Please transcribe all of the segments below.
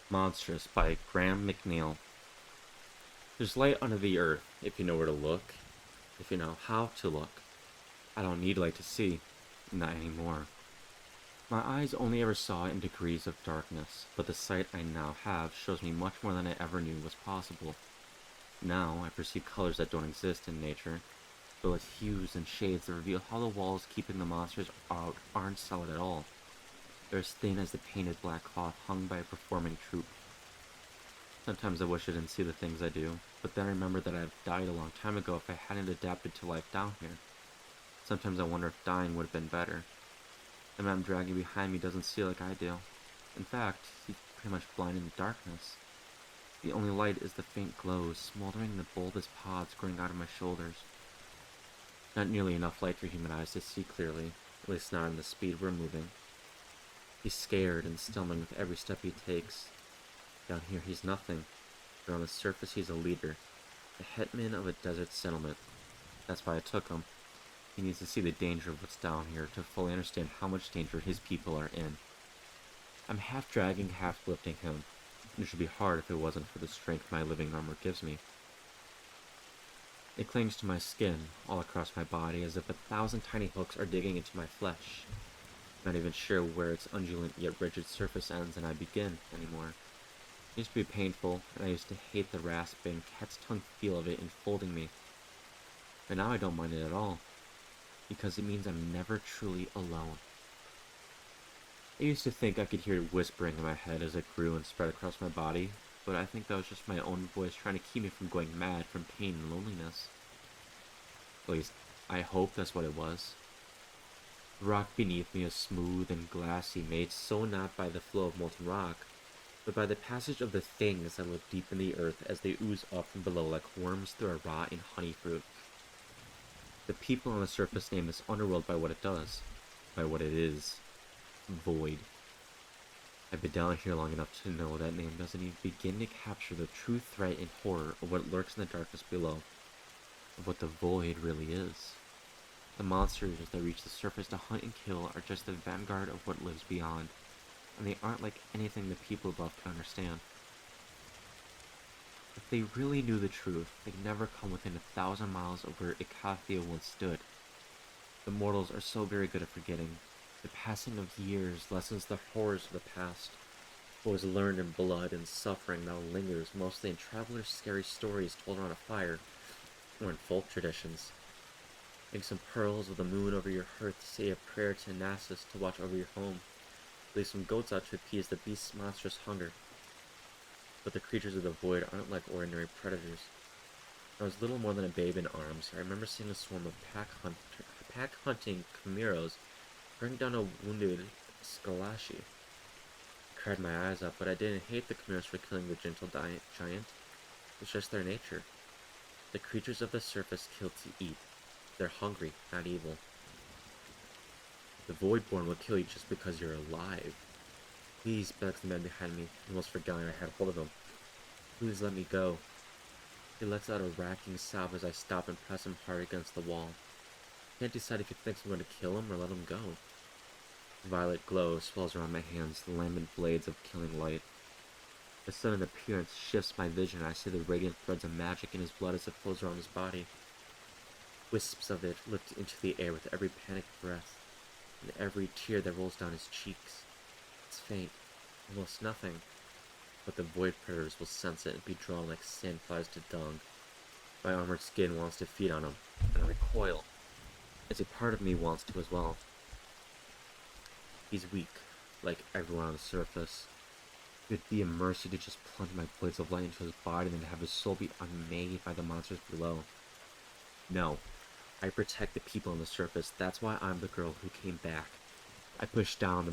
Monstrous by Graham McNeil. There's light under the earth if you know where to look, if you know how to look. I don't need light to see, not anymore. My eyes only ever saw in degrees of darkness, but the sight I now have shows me much more than I ever knew was possible. Now I perceive colors that don't exist in nature, but with hues and shades that reveal how the walls keeping the monsters out aren't solid at all. They're as thin as the painted black cloth hung by a performing troupe. Sometimes I wish I didn't see the things I do, but then I remember that I've died a long time ago if I hadn't adapted to life down here. Sometimes I wonder if dying would have been better. The man I'm dragging behind me doesn't see like I do. In fact, he's pretty much blind in the darkness. The only light is the faint glow smoldering in the bulbous pods growing out of my shoulders. Not nearly enough light for human eyes to see clearly, at least not in the speed we're moving. He's scared and stumbling with every step he takes. Down here he's nothing, but on the surface he's a leader, the hetman of a desert settlement. That's why I took him. He needs to see the danger of what's down here to fully understand how much danger his people are in. I'm half dragging, half lifting him, and it should be hard if it wasn't for the strength my living armor gives me. It clings to my skin, all across my body, as if 1,000 tiny hooks are digging into my flesh. Not even sure where its undulant yet rigid surface ends and I begin anymore. It used to be painful, and I used to hate the rasping, cat's tongue feel of it enfolding me. But now I don't mind it at all, because it means I'm never truly alone. I used to think I could hear it whispering in my head as it grew and spread across my body, but I think that was just my own voice trying to keep me from going mad from pain and loneliness. At least, I hope that's what it was. The rock beneath me is smooth and glassy, made so not by the flow of molten rock, but by the passage of the things that live deep in the earth as they ooze up from below like worms through a rotten honey fruit. The people on the surface name this underworld by what it does, by what it is. Void. I've been down here long enough to know that name doesn't even begin to capture the true threat and horror of what lurks in the darkness below, of what the void really is. The monsters that reach the surface to hunt and kill are just the vanguard of what lives beyond, and they aren't like anything the people above can understand. If they really knew the truth, they'd never come within 1,000 miles of where Ikathia once stood. The mortals are so very good at forgetting. The passing of years lessens the horrors of the past. What was learned in blood and suffering now lingers mostly in travelers' scary stories told around a fire, or in folk traditions. Hang some pearls of the moon over your hearth to say a prayer to Nasus to watch over your home. Leave some goats out to appease the beast's monstrous hunger. But the creatures of the void aren't like ordinary predators. When I was little more than a babe in arms, I remember seeing a swarm of pack-hunting chimeros bring down a wounded Skalashi. I cried my eyes out, but I didn't hate the chimeras for killing the gentle giant. It's just their nature. The creatures of the surface kill to eat. They're hungry, not evil. The Voidborn will kill you just because you're alive. Please, begs the man behind me, almost forgetting I had hold of him. Please let me go. He lets out a racking sob as I stop and press him hard against the wall. Can't decide if he thinks I'm going to kill him or let him go. The violet glow swells around my hands, the lambent blades of killing light. The sudden appearance shifts my vision, and I see the radiant threads of magic in his blood as it flows around his body. Wisps of it lift into the air with every panicked breath, and every tear that rolls down his cheeks. It's faint, almost nothing, but the void predators will sense it and be drawn like sandflies to dung. My armored skin wants to feed on him, and I recoil, as a part of me wants to as well. He's weak, like everyone on the surface. It would be a mercy to just plunge my blades of light into his body and then have his soul be unmade by the monsters below. No, I protect the people on the surface. That's why I'm the girl who came back. I push down the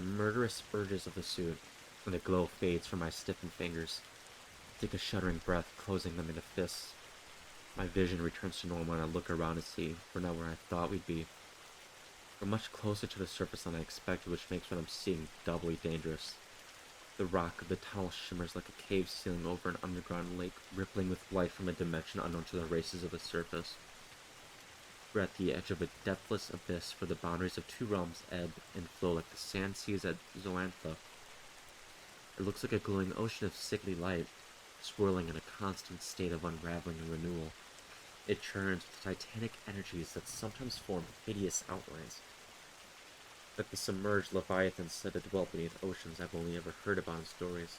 murderous urges of the suit, and the glow fades from my stiffened fingers. I take a shuddering breath, closing them into fists. My vision returns to normal and I look around and see we're not where I thought we'd be. We're much closer to the surface than I expected, which makes what I'm seeing doubly dangerous. The rock of the tunnel shimmers like a cave ceiling over an underground lake, rippling with light from a dimension unknown to the races of the surface. We're at the edge of a depthless abyss where the boundaries of two realms ebb and flow like the sand seas at Zoantha. It looks like a glowing ocean of sickly light, swirling in a constant state of unraveling and renewal. It churns with titanic energies that sometimes form hideous outlines, like the submerged leviathans said to dwell beneath oceans I've only ever heard about in stories.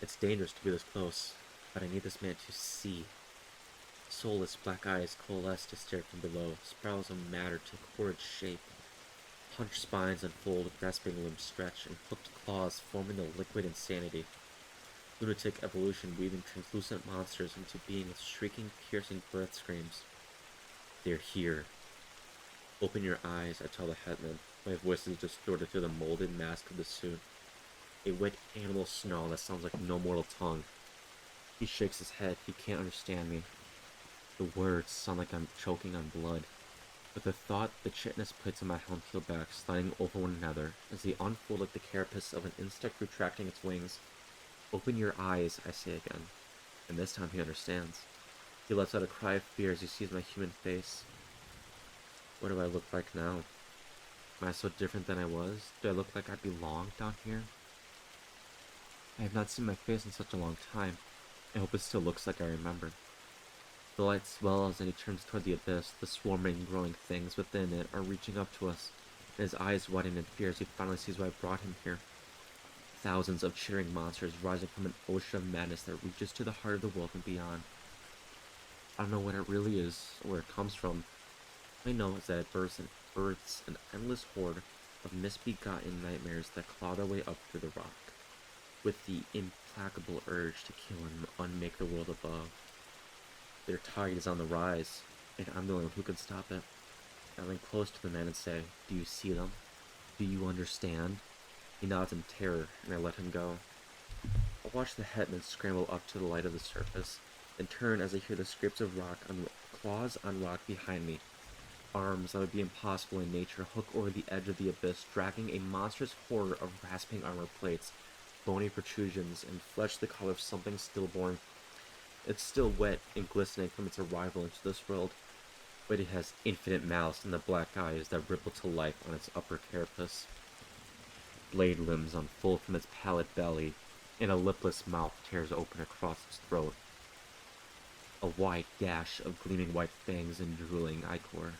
It's dangerous to be this close, but I need this man to see. Soulless black eyes coalesce to stare from below, spirals of matter take horrid shape. Hunched spines unfold, grasping limbs stretch, and hooked claws forming the liquid insanity. Lunatic evolution weaving translucent monsters into being with shrieking, piercing breath screams. They're here. Open your eyes, I tell the headman. My voice is distorted through the molded mask of the suit. A wet animal snarl that sounds like no mortal tongue. He shakes his head. He can't understand me. The words sound like I'm choking on blood. With the thought, the chitinous plates of my helm peel back, sliding over one another, as they unfold like the carapace of an insect retracting its wings. Open your eyes, I say again. And this time he understands. He lets out a cry of fear as he sees my human face. What do I look like now? Am I so different than I was? Do I look like I belong down here? I have not seen my face in such a long time. I hope it still looks like I remember. The light swells and he turns toward the abyss. The swarming, growing things within it are reaching up to us, and his eyes widen in fear as he finally sees why I brought him here. Thousands of chittering monsters rising from an ocean of madness that reaches to the heart of the world and beyond. I don't know what it really is, or where it comes from. All I know is that it births an endless horde of misbegotten nightmares that claw their way up through the rock, with the implacable urge to kill and unmake the world above. Their tide is on the rise, and I'm the only one who can stop it. I lean close to the man and say, "Do you see them? Do you understand?" He nods in terror, and I let him go. I watch the headman scramble up to the light of the surface, then turn as I hear the scrapes of rock on claws on rock behind me. Arms that would be impossible in nature hook over the edge of the abyss, dragging a monstrous horror of rasping armor plates, bony protrusions, and flesh the color of something stillborn. It's still wet and glistening from its arrival into this world, but it has infinite malice in the black eyes that ripple to life on its upper carapace. Blade limbs unfold from its pallid belly, and a lipless mouth tears open across its throat. A wide gash of gleaming white fangs and drooling ichor.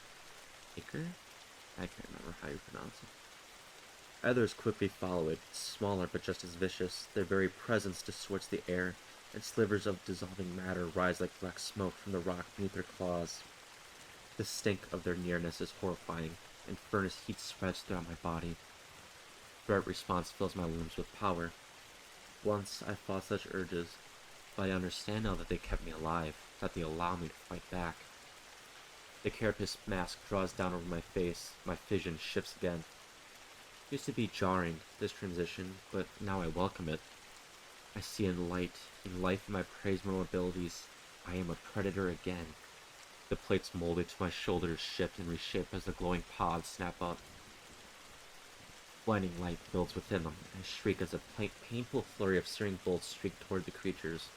Ichor? I can't remember how you pronounce it. Others quickly follow it, smaller but just as vicious. Their very presence distorts the air, and slivers of dissolving matter rise like black smoke from the rock beneath their claws. The stink of their nearness is horrifying, and furnace heat spreads throughout my body. Threat response fills my limbs with power. Once I fought such urges, but I understand now that they kept me alive, that they allow me to fight back. The carapace mask draws down over my face, my vision shifts again. It used to be jarring, this transition, but now I welcome it. I see in life and my praise abilities, I am a predator again. The plates molded to my shoulders shift and reshape as the glowing pods snap up. Blinding light builds within them, and I shriek as a painful flurry of searing bolts streak toward the creatures.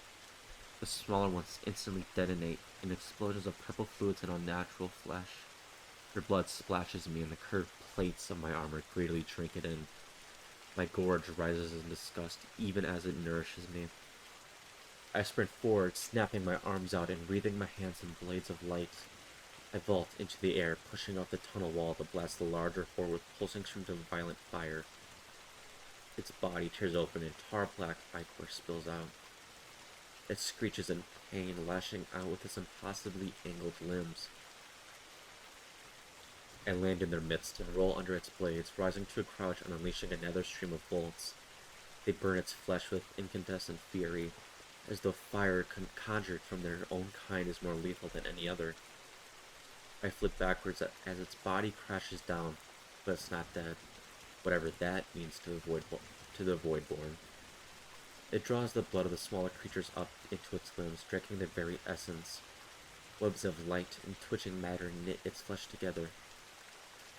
The smaller ones instantly detonate in explosions of purple fluids and unnatural flesh. Their blood splashes me, and the curved plates of my armor greedily drink it in. My gorge rises in disgust, even as it nourishes me. I sprint forward, snapping my arms out and wreathing my hands in blades of light. I vault into the air, pushing off the tunnel wall that blasts the larger horde with pulsing streams of violent fire. Its body tears open and tar-black ichor spills out. It screeches in pain, lashing out with its impossibly angled limbs. I land in their midst and roll under its blades, rising to a crouch and unleashing another stream of bolts. They burn its flesh with incandescent fury, as though fire conjured from their own kind is more lethal than any other. I flip backwards as its body crashes down, but it's not dead, whatever that means to the Voidborn. It draws the blood of the smaller creatures up into its limbs, drinking their very essence. Webs of light and twitching matter knit its flesh together.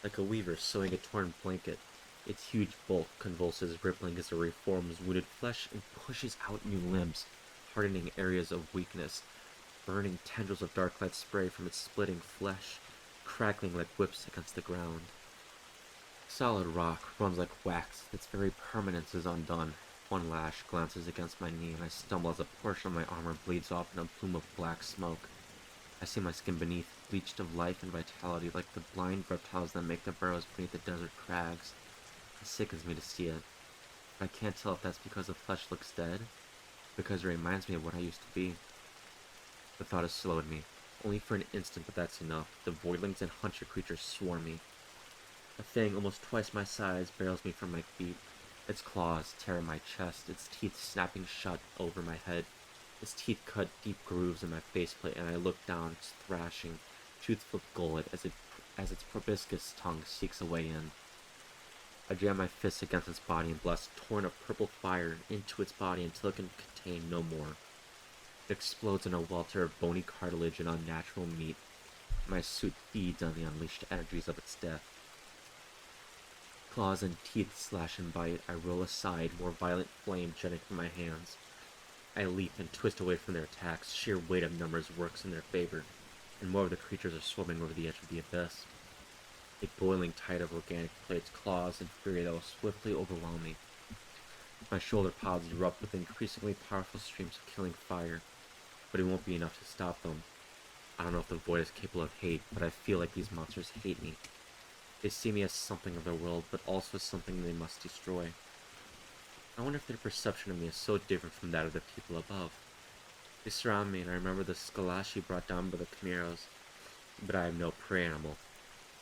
Like a weaver sewing a torn blanket, its huge bulk convulses, rippling as it reforms wounded flesh and pushes out new limbs, hardening areas of weakness. Burning tendrils of dark light spray from its splitting flesh, crackling like whips against the ground. Solid rock runs like wax, its very permanence is undone. One lash glances against my knee, and I stumble as a portion of my armor bleeds off in a plume of black smoke. I see my skin beneath, bleached of life and vitality, like the blind reptiles that make their burrows beneath the desert crags. It sickens me to see it. But I can't tell if that's because the flesh looks dead, because it reminds me of what I used to be. The thought has slowed me. Only for an instant, but that's enough. The voidlings and hunter creatures swarm me. A thing almost twice my size barrels me from my feet. Its claws tear my chest, its teeth snapping shut over my head. Its teeth cut deep grooves in my faceplate, and I look down, its thrashing, tooth-flipped gullet as its proboscis tongue seeks a way in. I jam my fists against its body and blast torrent of purple fire into its body until it can contain no more. It explodes in a welter of bony cartilage and unnatural meat. My suit feeds on the unleashed energies of its death. Claws and teeth slash and bite. I roll aside, more violent flame jetting from my hands. I leap and twist away from their attacks. Sheer weight of numbers works in their favor, and more of the creatures are swarming over the edge of the abyss. A boiling tide of organic plates, claws, and fury that will swiftly overwhelm me. My shoulder pods erupt with increasingly powerful streams of killing fire, but it won't be enough to stop them. I don't know if the void is capable of hate, but I feel like these monsters hate me. They see me as something of their world, but also as something they must destroy. I wonder if their perception of me is so different from that of the people above. They surround me, and I remember the Skalashi brought down by the Chimeras, but I am no prey animal.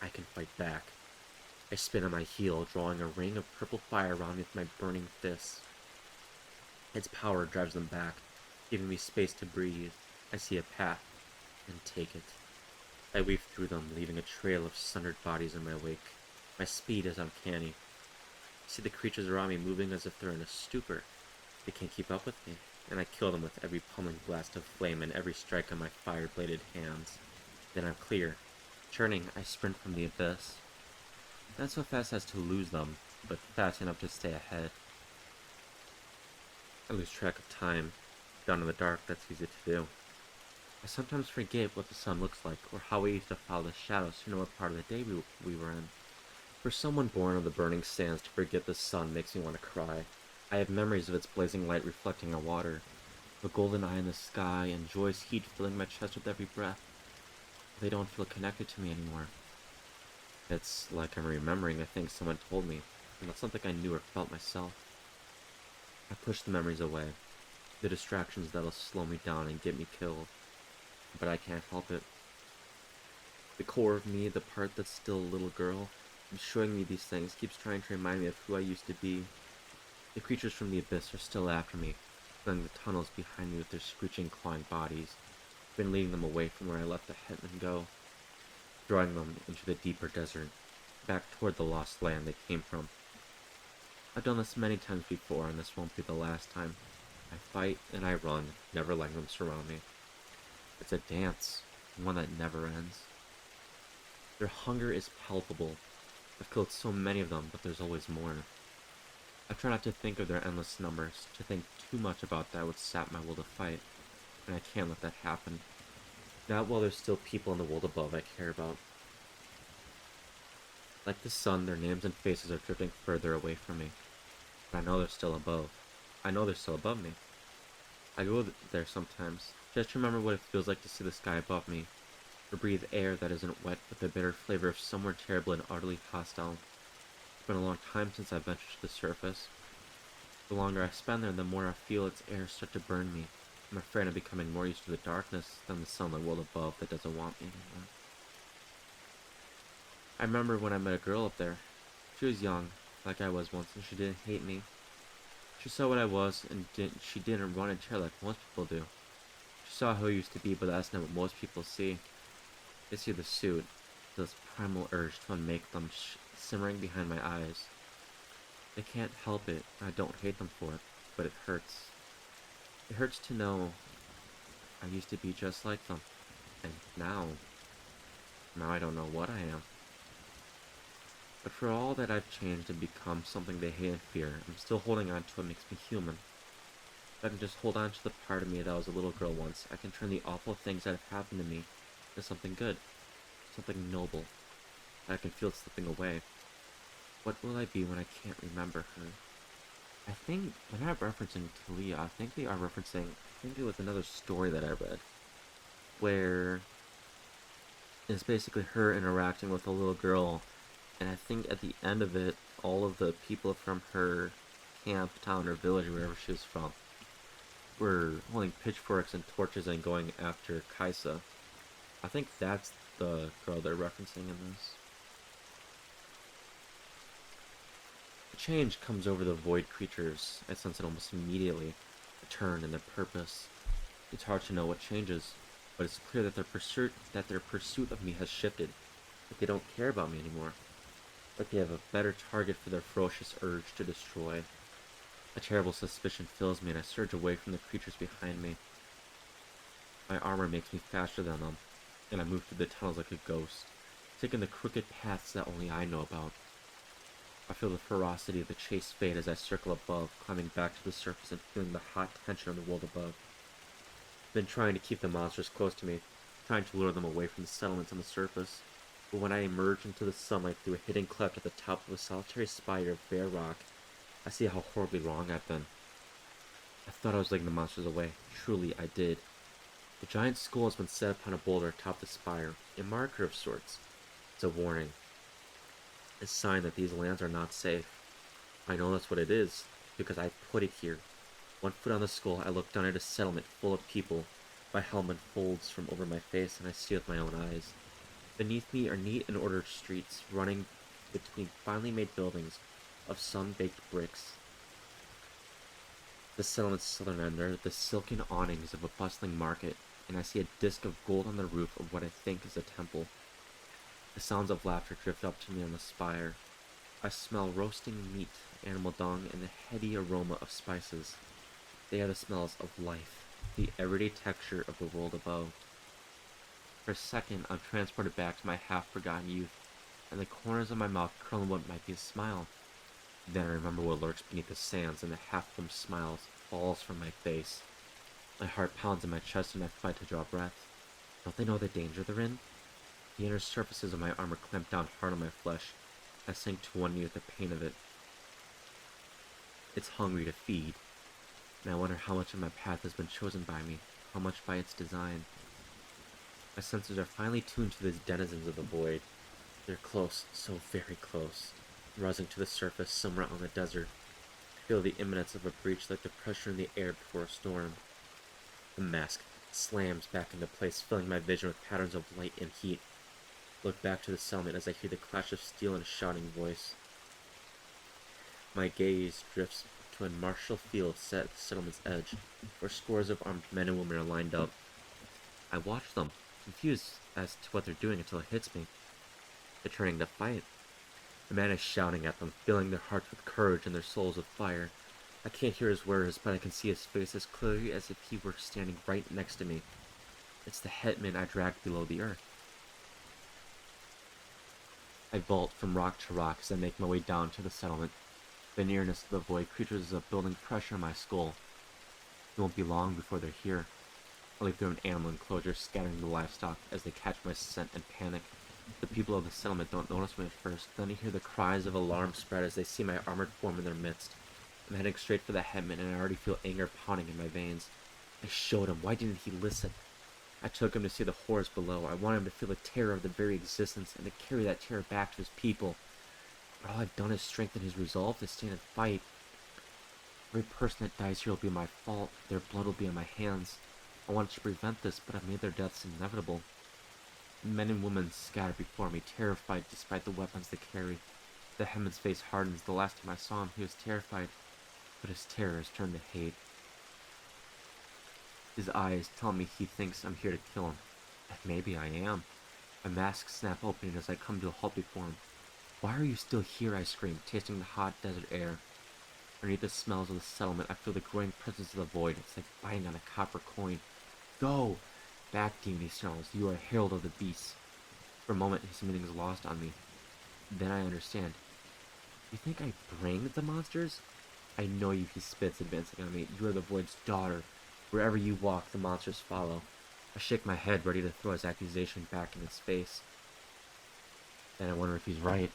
I can fight back. I spin on my heel, drawing a ring of purple fire around me with my burning fists. Its power drives them back, giving me space to breathe. I see a path, and take it. I weave through them, leaving a trail of sundered bodies in my wake. My speed is uncanny. I see the creatures around me moving as if they're in a stupor. They can't keep up with me, and I kill them with every pummeling blast of flame and every strike on my fire-bladed hands. Then I'm clear. Turning, I sprint from the abyss. Not so fast as to lose them, but fast enough to stay ahead. I lose track of time. Down in the dark, that's easy to do. I sometimes forget what the sun looks like, or how we used to follow the shadows to know what part of the day we were in. For someone born on the burning sands to forget the sun makes me want to cry. I have memories of its blazing light reflecting on water, the golden eye in the sky, and joyous heat filling my chest with every breath. They don't feel connected to me anymore. It's like I'm remembering a thing someone told me, and not something I knew or felt myself. I push the memories away, the distractions that'll slow me down and get me killed. But I can't help it. The core of me, the part that's still a little girl, is showing me these things, keeps trying to remind me of who I used to be. The creatures from the abyss are still after me, filling the tunnels behind me with their screeching, clawing bodies. I've been leading them away from where I let the headmen go, drawing them into the deeper desert, back toward the lost land they came from. I've done this many times before, and this won't be the last time. I fight and I run, never letting them surround me. It's a dance, one that never ends. Their hunger is palpable. I've killed so many of them, but there's always more. I try not to think of their endless numbers. To think too much about that would sap my will to fight, and I can't let that happen. Not while there's still people in the world above I care about. Like the sun, their names and faces are drifting further away from me. But I know they're still above. I know they're still above me. I go there sometimes, just to remember what it feels like to see the sky above me, or breathe air that isn't wet with the bitter flavor of somewhere terrible and utterly hostile. It's been a long time since I've ventured to the surface. The longer I spend there, the more I feel its air start to burn me. I'm afraid I'm becoming more used to the darkness than the sunlit world above that doesn't want me anymore. I remember when I met a girl up there. She was young, like I was once, and she didn't hate me. She saw what I was, and she didn't run and tear like most people do. She saw who I used to be, but that's not what most people see. They see the suit, this primal urge to unmake them simmering behind my eyes. They can't help it, and I don't hate them for it, but it hurts. It hurts to know I used to be just like them, and now I don't know what I am. But for all that I've changed and become something they hate and fear, I'm still holding on to what makes me human. If I can just hold on to the part of me that was a little girl once, I can turn the awful things that have happened to me into something good, something noble, that I can feel slipping away. what will I be when I can't remember her? I think they're not referencing Talia. I think they are referencing, I think it was another story that I read, where it's basically her interacting with a little girl, and I think at the end of it, all of the people from her camp, town, or village, or wherever she was from, were holding pitchforks and torches and going after Kaisa. I think that's the girl they're referencing in this. A change comes over the void creatures. I sense it almost immediately. A turn in their purpose. It's hard to know what changes, but it's clear that their pursuit of me has shifted. Like they don't care about me anymore. Like they have a better target for their ferocious urge to destroy. A terrible suspicion fills me and I surge away from the creatures behind me. My armor makes me faster than them, and I move through the tunnels like a ghost, taking the crooked paths that only I know about. I feel the ferocity of the chase fade as I circle above, climbing back to the surface and feeling the hot tension of the world above. I've been trying to keep the monsters close to me, trying to lure them away from the settlements on the surface, but when I emerge into the sunlight through a hidden cleft at the top of a solitary spire of bare rock, I see how horribly wrong I've been. I thought I was leading the monsters away. Truly, I did. The giant skull has been set upon a boulder atop the spire, a marker of sorts. It's a warning. A sign that these lands are not safe. I know that's what it is, because I put it here. 1 foot on the skull, I look down at a settlement full of people. My helmet folds from over my face, and I see with my own eyes. Beneath me are neat and ordered streets, running between finely made buildings of sun-baked bricks. The settlement's southern end are the silken awnings of a bustling market, and I see a disc of gold on the roof of what I think is a temple. The sounds of laughter drift up to me on the spire. I smell roasting meat, animal dung, and the heady aroma of spices. They are the smells of life, the everyday texture of the world above. For a second, I'm transported back to my half-forgotten youth, and the corners of my mouth curl in what might be a smile. Then I remember what lurks beneath the sands, and the half-formed smile falls from my face. My heart pounds in my chest, and I fight to draw breath. Don't they know the danger they're in? The inner surfaces of my armor clamp down hard on my flesh. I sink to one knee with the pain of it. It's hungry to feed, and I wonder how much of my path has been chosen by me, how much by its design. My senses are finely tuned to these denizens of the void. They're close, so very close, rising to the surface somewhere on the desert. I feel the imminence of a breach like the pressure in the air before a storm. The mask slams back into place, filling my vision with patterns of light and heat. Look back to the settlement as I hear the clash of steel and a shouting voice. My gaze drifts to a martial field set at the settlement's edge, where scores of armed men and women are lined up. I watch them, confused as to what they're doing until it hits me. They're turning to fight. The man is shouting at them, filling their hearts with courage and their souls with fire. I can't hear his words, but I can see his face as clearly as if he were standing right next to me. It's the headman I dragged below the earth. I vault from rock to rock as I make my way down to the settlement. The nearness of the void creatures is building pressure on my skull. It won't be long before they're here. I leave through an animal enclosure, scattering the livestock as they catch my scent and panic. The people of the settlement don't notice me at first, then I hear the cries of alarm spread as they see my armored form in their midst. I'm heading straight for the headman, and I already feel anger pounding in my veins. I showed him. Why didn't he listen? I took him to see the horrors below. I wanted him to feel the terror of the very existence, and to carry that terror back to his people. But all I've done is strengthen his resolve to stand and fight. Every person that dies here will be my fault. Their blood will be on my hands. I wanted to prevent this, but I've made their deaths inevitable. Men and women scatter before me, terrified despite the weapons they carry. The headman's face hardens. The last time I saw him, he was terrified, but his terror has turned to hate. His eyes tell me he thinks I'm here to kill him. And maybe I am. My mask snaps open as I come to a halt before him. Why are you still here? I scream, tasting the hot desert air. Underneath the smells of the settlement, I feel the growing presence of the void. It's like biting on a copper coin. Go! Back, demon, he snarls. You are a herald of the beasts. For a moment, his meaning is lost on me. Then I understand. You think I bring the monsters? I know you, he spits, advancing on me. You are the void's daughter. Wherever you walk, the monsters follow. I shake my head, ready to throw his accusation back in his face. Then I wonder if he's right.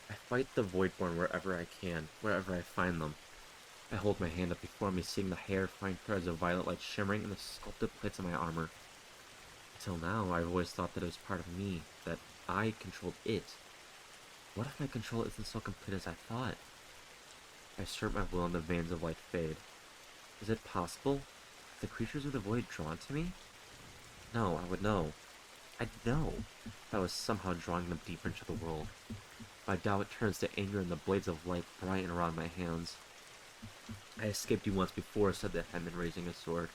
I fight the Voidborn wherever I can, wherever I find them. I hold my hand up before me, seeing the hair fine threads of violet light shimmering in the sculpted plates of my armor. Until now, I've always thought that it was part of me, that I controlled it. What if my control isn't so complete as I thought? I assert my will and the veins of light fade. Is it possible? Are the creatures of the void drawn to me? No, I would know. I'd know if I was somehow drawing them deeper into the world. My doubt turns to anger and the blades of light brighten around my hands. I escaped you once before, said the headman, raising his sword.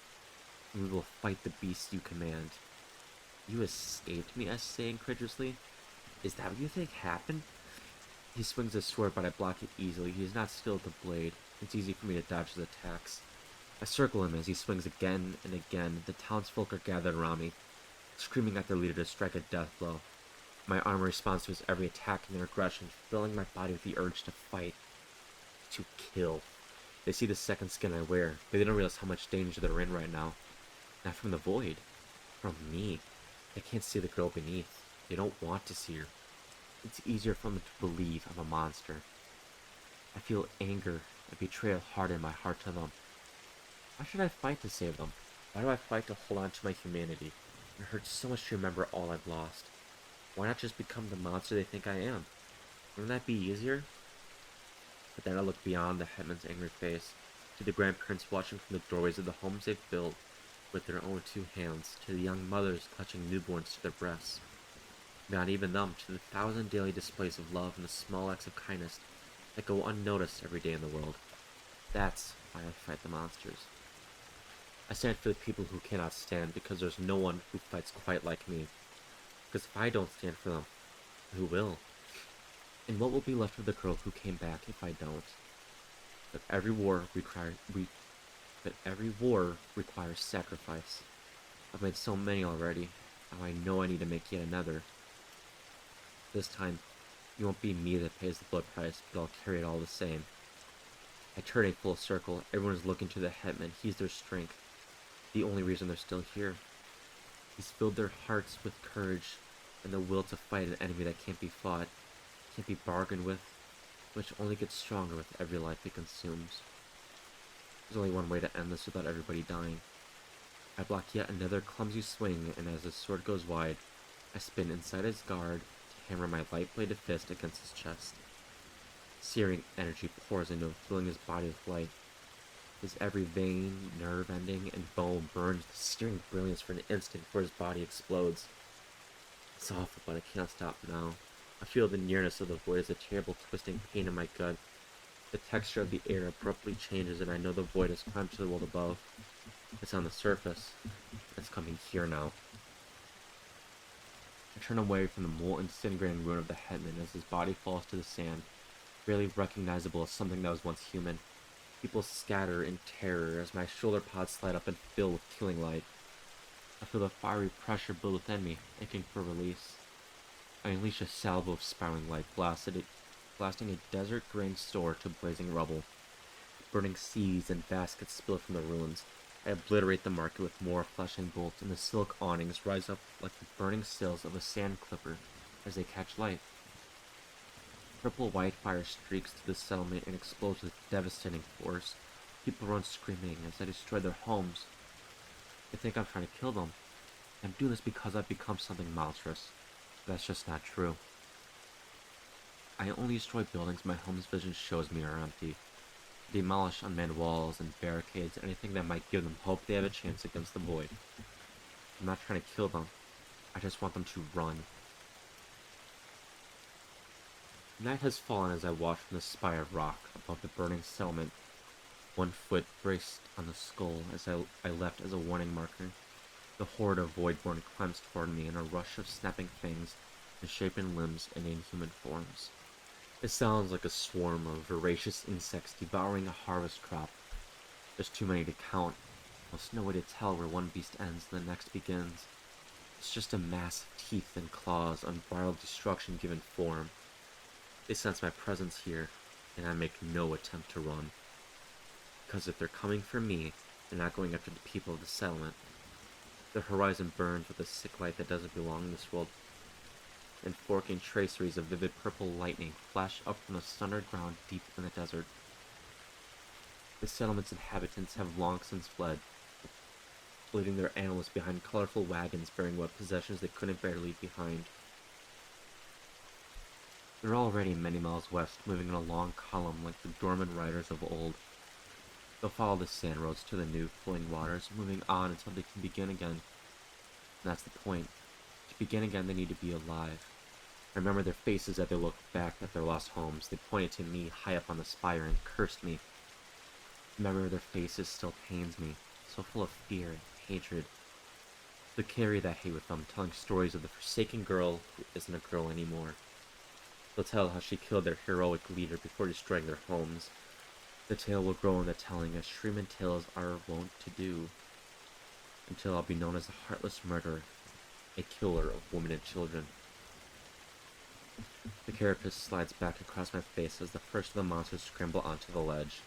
And we will fight the beasts you command. You escaped me, I say incredulously. Is that what you think happened? He swings his sword, but I block it easily. He is not skilled with the blade. It's easy for me to dodge his attacks. I circle him as he swings again and again. The townsfolk are gathered around me, screaming at their leader to strike a death blow. My armor responds to his every attack in their aggression, filling my body with the urge to fight, to kill. They see the second skin I wear, but they don't realize how much danger they're in right now. Not from the void, from me. They can't see the girl beneath. They don't want to see her. It's easier for them to believe I'm a monster. I feel anger and betrayal harden my heart to them. Why should I fight to save them? Why do I fight to hold on to my humanity? It hurts so much to remember all I've lost. Why not just become the monster they think I am? Wouldn't that be easier? But then I look beyond the headman's angry face, to the grandparents watching from the doorways of the homes they've built with their own two hands, to the young mothers clutching newborns to their breasts. Beyond even them, to the thousand daily displays of love and the small acts of kindness that go unnoticed every day in the world. That's why I fight the monsters. I stand for the people who cannot stand, because there's no one who fights quite like me. Because if I don't stand for them, who will? And what will be left of the girl who came back if I don't? But every war requires sacrifice. I've made so many already. Now I know I need to make yet another. This time, it won't be me that pays the blood price, but I'll carry it all the same. I turn a full circle. Everyone is looking to the headman. He's their strength. The only reason they're still here. He's filled their hearts with courage and the will to fight an enemy that can't be fought, can't be bargained with, which only gets stronger with every life it consumes. There's only one way to end this without everybody dying. I block yet another clumsy swing, and as his sword goes wide, I spin inside his guard to hammer my light-bladed fist against his chest. Searing energy pours into him, filling his body with light. His every vein, nerve ending, and bone burns with searing brilliance for an instant before his body explodes. It's awful, but I can't stop now. I feel the nearness of the void as a terrible twisting pain in my gut. The texture of the air abruptly changes, and I know the void has climbed to the world above. It's on the surface. It's coming here now. I turn away from the molten, disintegrating ruin of the headman as his body falls to the sand, barely recognizable as something that was once human. People scatter in terror as my shoulder pods slide up and fill with killing light. I feel the fiery pressure build within me, aching for release. I unleash a salvo of spiraling light, blasting a desert-grained store to blazing rubble. Burning seas and baskets spill from the ruins. I obliterate the market with more flashing bolts, and the silk awnings rise up like the burning sails of a sand clipper as they catch light. Purple wildfire streaks through the settlement and explodes with devastating force. People run screaming as I destroy their homes. They think I'm trying to kill them. I'm doing this because I've become something monstrous. That's just not true. I only destroy buildings my home's vision shows me are empty. Demolish unmanned walls and barricades, anything that might give them hope they have a chance against the void. I'm not trying to kill them. I just want them to run. Night has fallen as I watch from the spire of rock above the burning settlement. One foot braced on the skull as I left as a warning marker. The horde of Voidborn climbs toward me in a rush of snapping fangs, misshapen limbs, and inhuman forms. It sounds like a swarm of voracious insects devouring a harvest crop. There's too many to count. Almost no way to tell where one beast ends and the next begins. It's just a mass of teeth and claws, unbridled destruction given form. They sense my presence here, and I make no attempt to run. Because if they're coming for me, they're not going after the people of the settlement. The horizon burns with a sick light that doesn't belong in this world. and forking traceries of vivid purple lightning flash up from the sundered ground deep in the desert. The settlement's inhabitants have long since fled, leaving their animals behind colorful wagons bearing what possessions they couldn't bear to leave behind. They're already many miles west, moving in a long column like the dormant riders of old. They'll follow the sand roads to the new flowing waters, moving on until they can begin again. And that's the point. To begin again, they need to be alive. I remember their faces as they looked back at their lost homes. They pointed to me high up on the spire and cursed me. The memory of their faces still pains me, so full of fear and hatred. They carry that hate with them, telling stories of the forsaken girl who isn't a girl anymore. They'll tell how she killed their heroic leader before destroying their homes. The tale will grow in the telling, as Shreeman tales are wont to do, until I'll be known as a heartless murderer, a killer of women and children. The carapace slides back across my face as the first of the monsters scramble onto the ledge.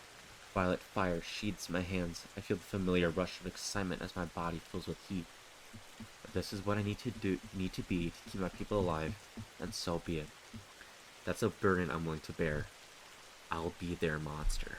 Violet fire sheathes my hands. I feel the familiar rush of excitement as my body fills with heat. If this is what I need to be to keep my people alive, then so be it. That's a burden I'm willing to bear. I'll be their monster.